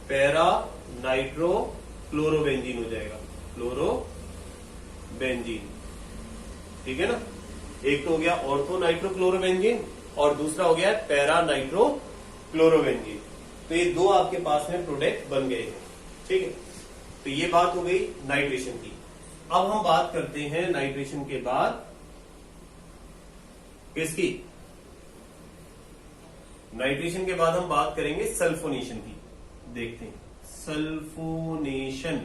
पैरा नाइट्रो क्लोरोबेंजीन हो जाएगा, क्लोरोबेंजीन। ठीक है ना, एक तो हो गया ऑर्थो नाइट्रो क्लोरोबेंजीन और दूसरा हो गया पैरा नाइट्रो क्लोरोबेंजीन। तो ये दो आपके पास में प्रोडक्ट बन गए हैं। ठीक है, तो ये बात हो गई नाइट्रेशन की। अब हम बात करते हैं नाइट्रेशन के बाद किसकी, नाइट्रेशन के बाद हम बात करेंगे सल्फोनेशन की। देखते हैं सल्फोनेशन।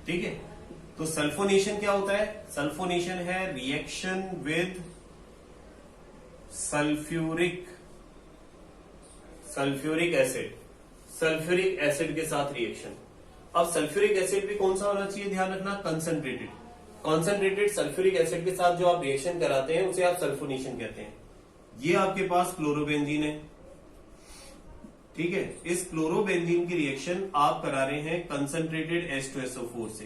ठीक है, तो सल्फोनेशन क्या होता है, सल्फोनेशन है रिएक्शन विद सल्फ्यूरिक एसिड के साथ रिएक्शन। अब सल्फ्यूरिक एसिड भी कौन सा होना चाहिए, ध्यान रखना, कंसंट्रेटेड सल्फ्यूरिक एसिड के साथ जो आप रिएक्शन कराते हैं उसे आप सल्फोनेशन कहते हैं। ये आपके पास क्लोरोबेंजीन है। ठीक है, इस क्लोरोबेंजीन की रिएक्शन आप करा रहे हैं कंसंट्रेटेड H2SO4 से।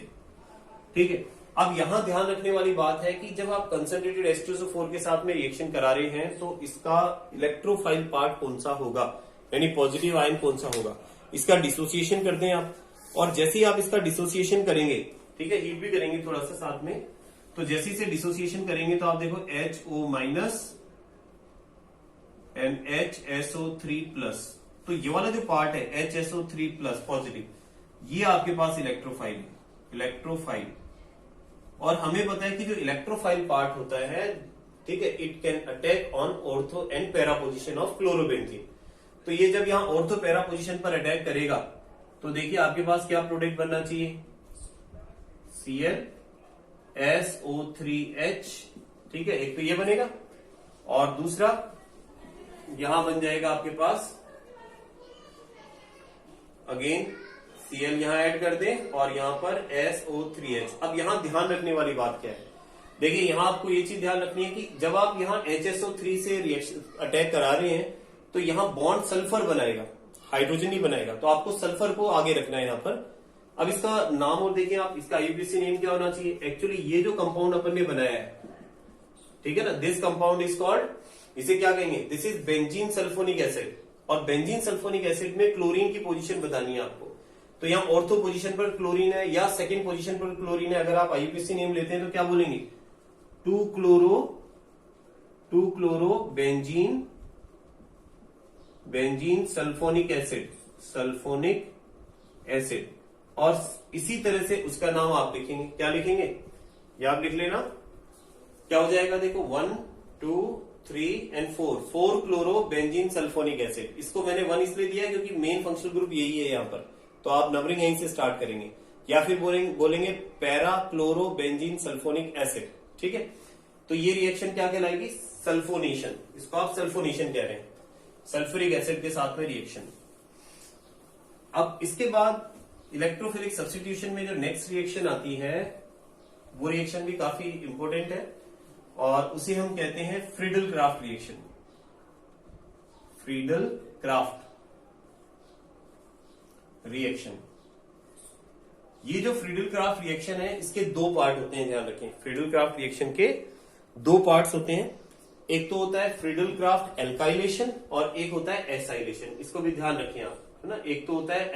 ठीक है, अब यहां ध्यान रखने वाली बात है कि जब आप कंसंट्रेटेड H2SO4 के साथ में रिएक्शन करा रहे हैं तो इसका इलेक्ट्रोफाइल पार्ट कौन सा होगा, यानी पॉजिटिव आयन कौन सा होगा, इसका डिसोसिएशन कर दें आप। और जैसे ही आप इसका डिसोसिएशन करेंगे, ठीक है, हीट भी करेंगे थोड़ा सा साथ में, तो जैसे इसे डिसोसिएशन करेंगे तो आप देखो HO minus and HSO3 plus, तो ये वाला जो पार्ट है HSO3 प्लस पॉजिटिव, ये आपके पास इलेक्ट्रोफाइल। और हमें पता है कि जो इलेक्ट्रोफाइल पार्ट होता है, ठीक है, it can attack on ortho and para position of chlorobenzene. तो ये जब यहां ऑर्थो पैरा पोजिशन पर अटैक करेगा तो देखिए आपके पास क्या प्रोडक्ट बनना चाहिए, ClSO3H। ठीक है, एक तो ये बनेगा और दूसरा यहां बन जाएगा आपके पास अगेन Cl यहां ऐड कर दें और यहां पर SO3H। अब यहां ध्यान रखने वाली बात क्या है, देखिए यहां आपको ये चीज ध्यान रखनी है कि जब आप यहां HSO3 से रिएक्शन अटैक करा रहे हैं तो यहां बॉन्ड सल्फर बनाएगा, हाइड्रोजन नहीं बनाएगा। तो आपको सल्फर को आगे रखना है यहां पर। अब इसका नाम और देखिए आप, इसका आईयूपीएसी नेम क्या होना चाहिए? एक्चुअली ये जो कंपाउंड अपन ने बनाया है, ठीक है ना, दिस कंपाउंड इज कॉल्ड, इसे क्या कहेंगे? This is benzene sulphonic acid. और बेंजीन सल्फोनिक एसिड में क्लोरीन की पोजीशन बतानी है आपको। तो यहाँ ऑर्थो पोजीशन पर क्लोरीन है या सेकंड पोजीशन पर क्लोरीन है। अगर आप आईयूपीएसी नेम लेते हैं तो क्या बोलेंगे? 2 क्लोरो बेंजीन सल्फोनिक एसिड। और इसी तरह से उसका नाम आप लिखेंगे। क्या लिखेंगे? ये आप लिख लेना। क्या हो जाएगा? देखो 1 2 3 and 4 chloro benzene sulphonic acid. इसको मैंने 1 इसलिए दिया है क्योंकि मेन फंक्शनल ग्रुप यही है यहाँ पर। तो आप नंबरिंग यहीं से स्टार्ट करेंगे, या फिर बोलेंगे para chloro benzene sulphonic acid. ठीक है, तो ये रिएक्शन क्या कहलाएगी? सल्फोनेशन। इसको आप सल्फोनेशन कह रहे हैं, सल्फ्यूरिक एसिड के साथ में रिएक्शन। अब इसके बाद इलेक्ट्रोफिलिक सब्स्टिट्यूशन में जो नेक्स्ट रिएक्शन आती है वो रिएक्शन भी काफी इंपॉर्टेंट है और उसे हम कहते हैं Friedel craft reaction. Friedel craft reaction. ये जो फ्रीडल क्राफ्ट रिएक्शन है इसके 2 पार्ट होते हैं, ध्यान रखें। फ्रीडल क्राफ्ट रिएक्शन के 2 पार्ट्स होते हैं। एक तो होता है फ्रीडल क्राफ्ट एल्काइलेशन और एक होता है एसाइलेशन। इसको भी ध्यान रखें आप, है ना। एक तो होता है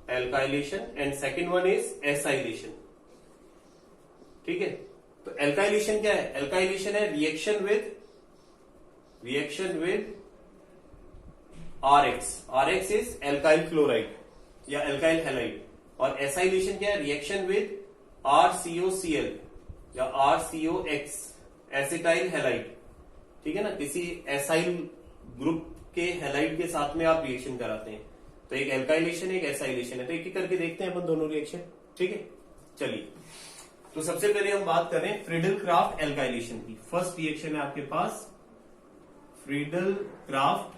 alkylation and second one is acylation. ठीक है, तो एल्काइलेशन क्या है? एल्काइलेशन है reaction with RX is alkyl chloride या एल्काइल हैलाइड। और एसाइलेशन क्या है? रिएक्शन विद RCOCl या RCOX एसिटाइल हैलाइड। ठीक है ना, किसी एसाइल ग्रुप के हैलाइड के साथ में आप रिएक्शन कराते हैं। तो एक एल्काइलेशन एक एसाइलेशन है। तो एक एक करके देखते हैं अपन दोनों रिएक्शन। ठीक है, चलिए। तो सबसे पहले हम बात करें फ्रीडल क्राफ्ट एल्काइलेशन की। फर्स्ट रिएक्शन है आपके पास फ्रीडल क्राफ्ट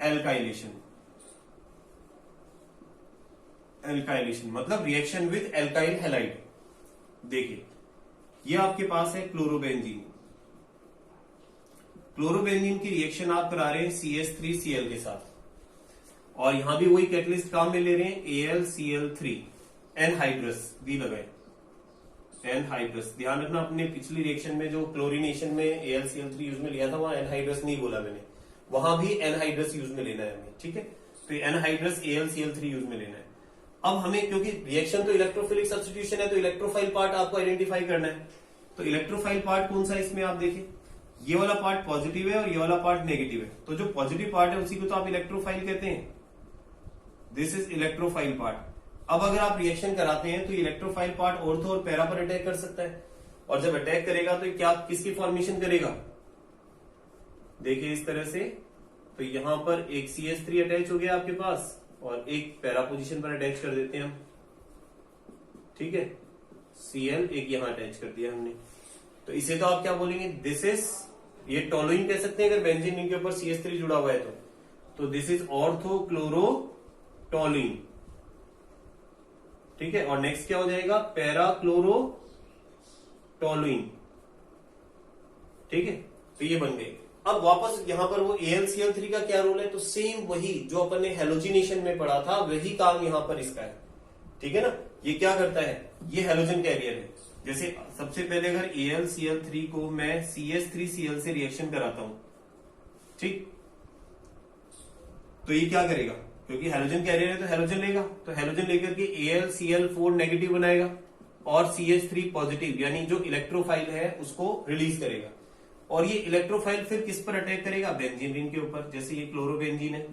एल्काइलेशन मतलब रिएक्शन विद एल्काइल हैलाइड। देखिए, ये आपके पास है क्लोरोबेंजीन की रिएक्शन आप करा रहे हैं CH3Cl के साथ, और यहां भी वही कैटलिस्ट काम में ले रहे हैं AlCl3 एनहाइड्रस भी लगाए। एनहाइड्रस ध्यान रखना, अपने पिछली रिएक्शन में जो क्लोरीनेशन में AlCl3 यूज में लिया था वहां एनहाइड्रस नहीं बोला मैंने, वहां भी एनहाइड्रस यूज में लेना है हमें। ठीक है, तो एनहाइड्रस AlCl3 यूज में लेना है। अब हमें, क्योंकि रिएक्शन तो इलेक्ट्रोफिलिक सब्स्टिट्यूशन है, तो इलेक्ट्रोफाइल पार्ट आपको आइडेंटिफाई करना है। तो इलेक्ट्रोफाइल पार्ट कौन सा है इसमें? आप देखिए, ये वाला पार्ट पॉजिटिव है और ये वाला पार्ट नेगेटिव है। तो जो पॉजिटिव पार्ट है उसी को तो आप इलेक्ट्रोफाइल कहते हैं। This is electrophile part. अब अगर आप रिएक्शन कराते हैं तो इलेक्ट्रोफाइल पार्ट ऑर्थो और पैरा पर अटैक कर सकता है, और जब अटैक करेगा तो क्या किसकी फॉर्मेशन करेगा? देखिए इस तरह से। तो यहां पर एक CH3 अटैच हो गया आपके पास और एक पैरा पोजीशन पर अटैच कर देते हैं हम। ठीक है, Cl एक यहां अटैच कर दिया हमने। तो इसे तो आप क्या बोलेंगे? दिस इज, ये टोलुइन कह सकते हैं अगर बेंजीन रिंग के ऊपर CH3 जुड़ा हुआ है तो this is ortho chloro toluene. ठीक है, और नेक्स्ट क्या हो जाएगा? Para chloro toluene. ठीक है, तो ये बन गए। अब वापस यहां पर वो AlCl3 का क्या रोल है? तो सेम वही जो अपन ने हेलोजिनेशन में पढ़ा था वही काम यहां पर इसका है। ठीक है ना, ये क्या करता है? ये हेलोजन कैरियर है। जैसे सबसे पहले अगर AlCl3 को मैं CH3Cl से रिएक्शन कराता हूं, ठीक, तो ये क्या करेगा? क्योंकि हेलोजन कैरियर है तो हेलोजन लेगा, तो हेलोजन लेकर के AlCl4 नेगेटिव बनाएगा और CH3 पॉजिटिव, यानी जो इलेक्ट्रोफाइल है उसको रिलीज करेगा। और ये इलेक्ट्रोफाइल फिर किस पर अटैक करेगा? बेंजीन रिंग के ऊपर। जैसे ये क्लोरोबेंजीन है,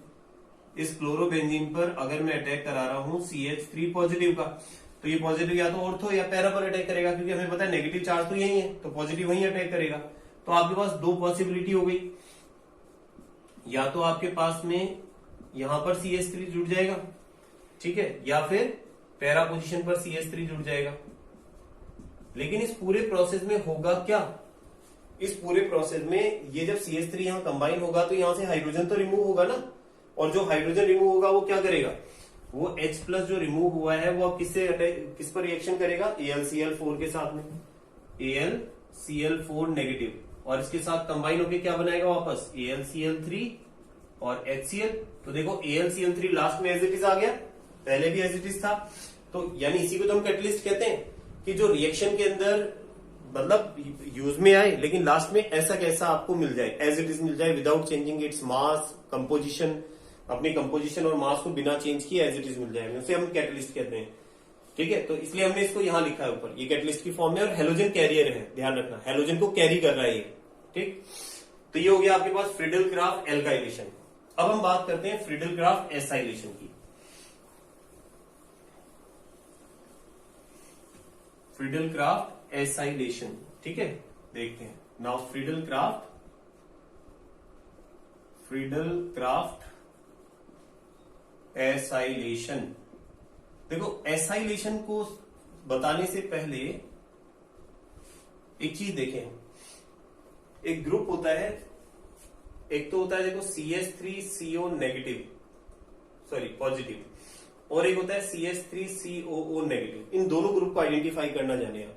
इस क्लोरोबेंजीन पर अगर मैं अटैक करा रहा हूं CH3 पॉजिटिव का, तो ये पॉजिटिव या तो ऑर्थो या पैरा पर अटैक करेगा, क्योंकि हमें पता है नेगेटिव चार्ज तो यही है, तो पॉजिटिव वहीं अटैक करेगा। तो आपके पास 2 पॉसिबिलिटी हो गई, या तो आपके पास में यहां पर CH3 जुड़ जाएगा, ठीक है, या फिर पैरा पोजीशन पर CH3 जुड़ जाएगा। लेकिन इस पूरे प्रोसेस में होगा क्या? इस पूरे प्रोसेस में ये जब CH3 यहां कंबाइन होगा तो यहां से हाइड्रोजन तो रिमूव होगा ना, और जो हाइड्रोजन रिमूव होगा वो क्या करेगा? वो H+ जो रिमूव हुआ है वो अब किस पर रिएक्शन करेगा? AlCl4 के साथ में, AlCl4 नेगेटिव, और इसके साथ कंबाइन होकर क्या बनाएगा वापस? AlCl3 और HCl। तो देखो AlCl3 लास्ट में एज इट इज आ गया, पहले भी एज इट इज था। तो यानी इसी को तो हम कैटलिस्ट कहते हैं कि जो रिएक्शन के अंदर मतलब यूज में आए लेकिन लास्ट में ऐसा कैसा आपको मिल जाए, एज इट इज मिल जाए, without changing its mass, composition, अपनी कंपोजिशन और मास को बिना चेंज किए एज इट इज मिल जाए, उसे हम कैटलिस्ट कहते हैं। ठीक है, तो इसलिए हमने इसको यहां लिखा है ऊपर, ये कैटलिस्ट की फॉर्म में, और हेलोजन कैरियर है, ध्यान रखना हेलोजन को कैरी कर रहा है ये। ठीक, तो ये हो गया आपके पास फ्रीडल क्राफ्ट एल्काइलेशन। अब हम बात करते हैं फ्रीडल क्राफ्ट एसाइलेशन की। फ्रीडल क्राफ्ट एसाइलेशन, ठीक है, देखते हैं नाउ फ्रीडल क्राफ्ट एसाइलेशन। देखो एसाइलेशन को बताने से पहले एक चीज देखें, एक ग्रुप होता है, एक तो होता है देखो CH3CO नेगेटिव, सॉरी पॉजिटिव, और एक होता है CH3COO नेगेटिव। इन दोनों ग्रुप को आइडेंटिफाई करना जाने आप।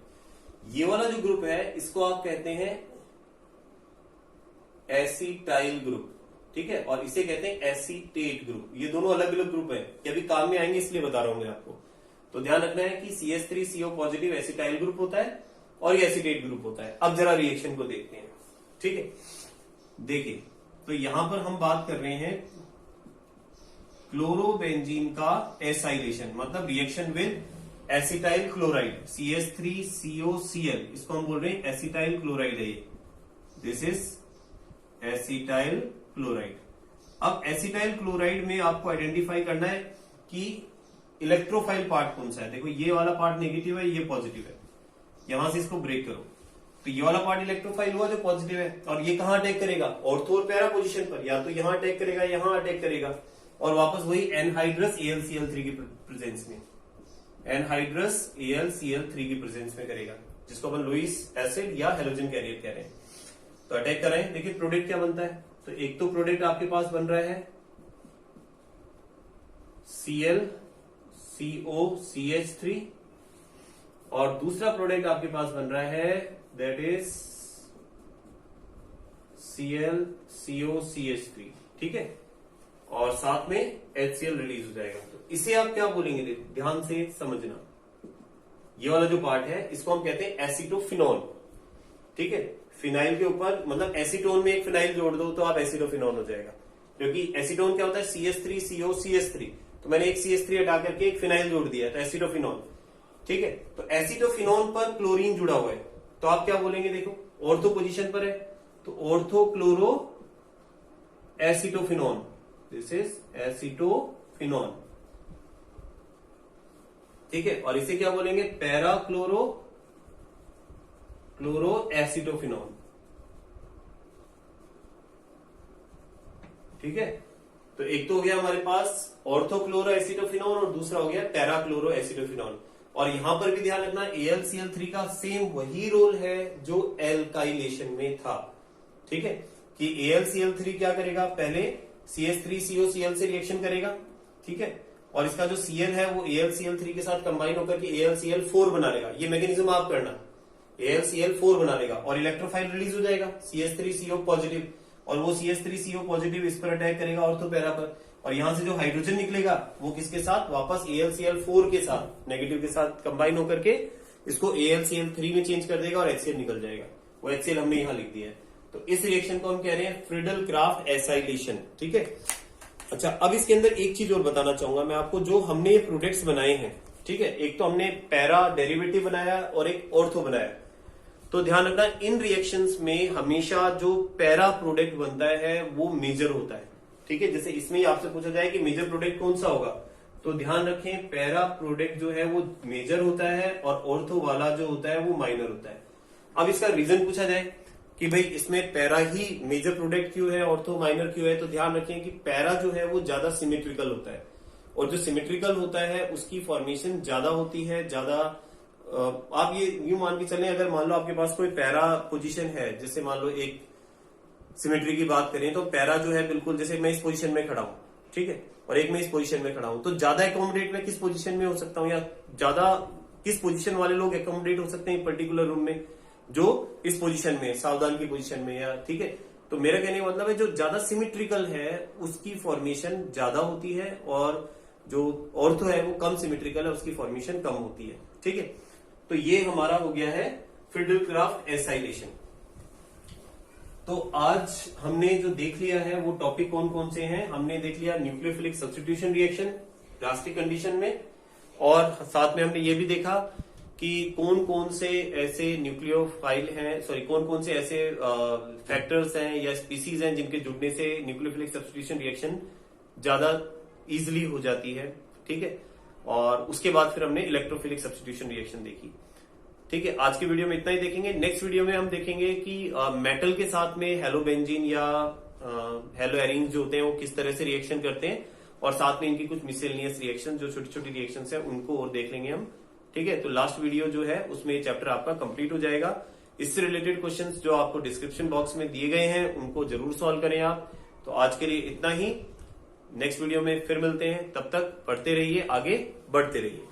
ये वाला जो ग्रुप है इसको आप कहते हैं एसिटाइल ग्रुप, ठीक है, और इसे कहते हैं एसीटेट ग्रुप। ये दोनों अलग अलग ग्रुप है, ये अभी काम में आएंगे इसलिए बता रहा हूं मैं आपको। तो ध्यान रखना है कि CH3CO पॉजिटिव एसिटाइल ग्रुप होता है और ये एसीटेट ग्रुप होता है। अब जरा रिएक्शन को देखते हैं, ठीक है। देखिए, तो यहां पर हम बात कर रहे हैं क्लोरोबेंजीन का एसाइलेशन, मतलब reaction with acetyl chloride CH3COCl, इसको हम बोल रहे हैं एसिटाइल क्लोराइड है ये, दिस इज एसिटाइल क्लोराइड। अब एसिटाइल क्लोराइड में आपको आइडेंटिफाई करना है कि इलेक्ट्रोफाइल पार्ट कौन सा है। देखो ये वाला पार्ट नेगेटिव है, ये पॉजिटिव है, यहां से इसको ब्रेक करो तो ये वाला पार्ट इलेक्ट्रोफाइल हुआ जो पॉजिटिव है, और ये कहां अटैक करेगा, ऑर्थो और पैरा पोजीशन पर, या तो यहां अटैक करेगा, यहां अटैक करेगा, और वापस वही एनहाइड्रस AlCl3 की प्रेजेंस में, एनहाइड्रस AlCl3 की प्रेजेंस में करेगा, जिसको अपन लुईस एसिड या हेलोजन कैरियर कह रहे हैं। तो अटैक कर रहे हैं। देखिए प्रोडक्ट क्या बनता है, तो एक तो प्रोडक्ट आपके पास बन रहा है ClCOCH3, और दूसरा प्रोडक्ट आपके पास बन रहा है दैट इज ClCOCH3, ठीक है, और साथ में HCl रिलीज हो जाएगा। तो इसे आप क्या बोलेंगे, ध्यान से समझना, ये वाला जो पार्ट है इसको हम कहते हैं एसिटोफिनॉल, ठीक है। फिनाइल के ऊपर मतलब एसीटोन में एक फिनाइल जोड़ दो तो आप एसिटोफिनॉल हो जाएगा, क्योंकि एसीटोन क्या होता है CH3COCH3, तो मैंने एक CH3 हटा करके एक फिनाइल जोड़ दिया तो एसिटोफिनॉल, ठीक है। तो एसिटोफिनॉल पर क्लोरीन जुड़ा हुआ है, तो आप क्या बोलेंगे, देखो ऑर्थो पोजीशन पर है तो ortho chloro acetophenol, this is acetophenol, ठीक है। और इसे क्या बोलेंगे, पैरा क्लोरो एसिटोफिनॉल, ठीक है। तो एक तो हो गया हमारे पास ऑर्थो क्लोरो एसिटोफिनॉल और दूसरा हो गया पैरा क्लोरो एसिटोफिनॉल। और यहां पर भी ध्यान रखना AlCl3 का सेम वही रोल है जो एल्काइलेशन में था, ठीक है, कि AlCl3 क्या करेगा, पहले CH3COCl से रिएक्शन करेगा, ठीक है, और इसका जो Cl है वो AlCl3 के साथ कंबाइन होकर के AlCl4 बना लेगा। ये मैकेनिज्म आप करना, AlCl4 बना लेगा और इलेक्ट्रोफाइल रिलीज हो जाएगा CH3CO पॉजिटिव, और वो CH3CO पॉजिटिव इस पर अटैक करेगा ऑर्थो पैरा पर, और यहां से जो हाइड्रोजन निकलेगा वो किसके साथ, वापस AlCl4 के साथ नेगेटिव के साथ कंबाइन होकर के इसको AlCl3 में चेंज कर देगा और HCl निकल जाएगा। वो HCl हमने यहां लिख दिया है। तो इस रिएक्शन को हम कह रहे हैं फ्रीडल क्राफ्ट एसाइलेशन, ठीक है। अच्छा, अब इसके अंदर एक चीज और बताना चाहूंगा मैं आपको, जो हमने ये प्रोडक्ट्स बनाए हैं, ठीक है, एक तो हमने पैरा डेरिवेटिव बनाया और एक ऑर्थो बनाया। तो ध्यान रखना इन रिएक्शंस में हमेशा जो पैरा प्रोडक्ट बनता है वो मेजर होता है, ठीक है। जैसे इसमें आपसे पूछा जाए कि मेजर प्रोडक्ट कौन सा होगा, तो ध्यान रखें पैरा प्रोडक्ट जो है वो मेजर होता है और ऑर्थो वाला जो होता है वो माइनर होता है। अब इसका रीजन पूछा जाए कि भाई इसमें पैरा ही मेजर प्रोडक्ट क्यों है, ऑर्थो माइनर क्यों है, तो ध्यान रखें कि पैरा जो है वो ज्यादा सिमेट्रिकल होता है, और जो सिमेट्रिकल होता है उसकी फॉर्मेशन ज्यादा होती है, ज्यादा आप ये यूं मान के चलें, अगर मान लो आपके पास कोई पैरा पोजीशन है, जैसे मान लो एक सिमेट्री की बात करें तो पैरा जो है बिल्कुल जैसे मैं इस पोजीशन में खड़ा हूं, ठीक है, और एक मैं इस पोजीशन में खड़ा हूं, तो ज्यादा एकोमोडेट मैं किस पोजीशन में हो सकता हूं, या ज्यादा किस पोजीशन वाले लोग एकोमोडेट हो सकते हैं पर्टिकुलर रूम में, जो इस पोजीशन में सावधान की पोजीशन में, या ठीक है, तो मेरा कहने का मतलब है जो ज्यादा सिमेट्रिकल है उसकी फॉर्मेशन ज्यादा होती है, और जो ऑर्थो है वो कम सिमेट्रिकल है, उसकी फॉर्मेशन कम होती है। ठीक है, तो ये हमारा हो गया है फ्रीडल-क्राफ्ट एसाइलेशन। तो आज हमने जो देख लिया है वो टॉपिक कौन कौन से हैं। हमने देख लिया nucleophilic substitution reaction plastic condition में, और साथ में हमने ये भी देखा कि कौन कौन से ऐसे न्यूक्लियोफाइल हैं, सॉरी कौन कौन से ऐसे फैक्टर्स हैं या स्पीसीज हैं जिनके जुड़ने से न्यूक्लियोफिलिक सब्स्टिट्यूशन रिएक्शन ज्यादा इजिली हो जाती है। ठीक है, और उसके बाद फिर हमने इलेक्ट्रोफिलिक सब्स्टिट्यूशन रिएक्शन देखी। ठीक है, आज की वीडियो में इतना ही देखेंगे। नेक्स्ट वीडियो में हम देखेंगे कि मेटल के साथ में हेलोबेंजीन या हेलो एरिंग्स जो होते हैं वो किस तरह से रिएक्शन करते हैं, और साथ में इनकी कुछ मिसलेनियस रिएक्शन जो छोटी छोटी रिएक्शंस हैं उनको और देख लेंगे हम। ठीक है, तो लास्ट वीडियो जो है उसमें ये चैप्टर आपका कंप्लीट हो जाएगा। इससे रिलेटेड क्वेश्चंस जो आपको डिस्क्रिप्शन बॉक्स में दिए गए हैं उनको जरूर सॉल्व करें आप। तो आज के लिए इतना ही, नेक्स्ट वीडियो में फिर मिलते हैं, तब तक पढ़ते रहिए, आगे बढ़ते रहिए।